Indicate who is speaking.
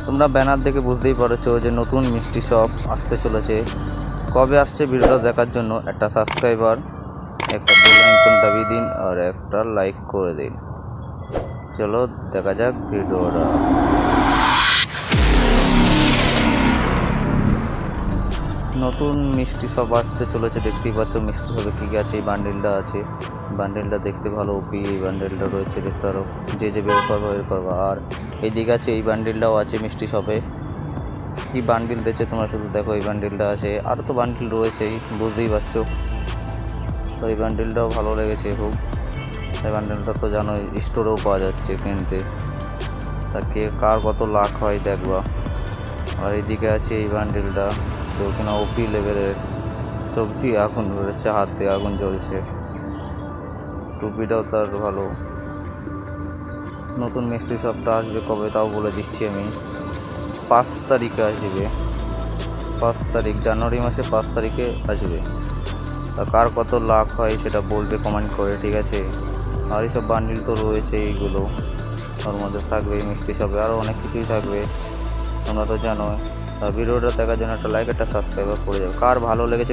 Speaker 1: তোমরা ব্যানার দেখে বুঝতেই পারছো যে নতুন মিষ্টি শপ আসতে চলেছে। কবে আসছে ভিডিওটা দেখার জন্য একটা সাবস্ক্রাইবার, একটা বেল আইকন দাবিয়ে দিন আর একটা লাইক করে দিন। চলো দেখা যাক ভিডিওটা। নতুন মিষ্টি শপ আসতে চলেছে, দেখতেই পাচ্ছ মিষ্টি শপে কী কী আছে। এই বান্ডেলটা আছে, বান্ডেলটা দেখতে ভালো ওপি। এই বান্ডেলটা রয়েছে, দেখতে পারো, যে বের করবো। আর এইদিকে আছে এই বান্ডেলটাও আছে মিষ্টি শপে। কি বান্ডিল দিচ্ছে তোমরা শুধু দেখো। এই বান্ডিলটা আছে, আরও তো বান্ডিল রয়েছেই, বুঝতেই পারছো। তো এই বান্ডিলটাও ভালো লেগেছে খুব। এই বান্ডিলটা তো জানোই স্টোরেও পাওয়া যাচ্ছে কিনতে। তা কে কার কত লাখ হয় দেখবা। আর এইদিকে আছে এই বান্ডিলটা, তো কিনা ওপি লেভেলের। চোখ দিয়ে আগুন বেরোচ্ছে, হাত দিয়ে আগুন জ্বলছে। টুপিটাও তার ভালো। নতুন মিষ্টি শপটা আসবে কবে তাও বলে দিচ্ছি আমি, 5 তারিখে আসবে। 5 তারিখ, জানুয়ারি মাসে 5 তারিখে আসবে। তা কার কত লাখ হয় সেটা বলবে কমেন্ট করে, ঠিক আছে। আর এইসব বান্ডিল তো রয়েছে, এইগুলো ওর মধ্যে থাকবে। মিষ্টি শপে আরও অনেক কিছুই থাকবে, তোমরা তো জানো। ভিডিওটা দেখার জন্য একটা লাইক, একটা সাবস্ক্রাইব করে যাও। কার ভালো লেগেছে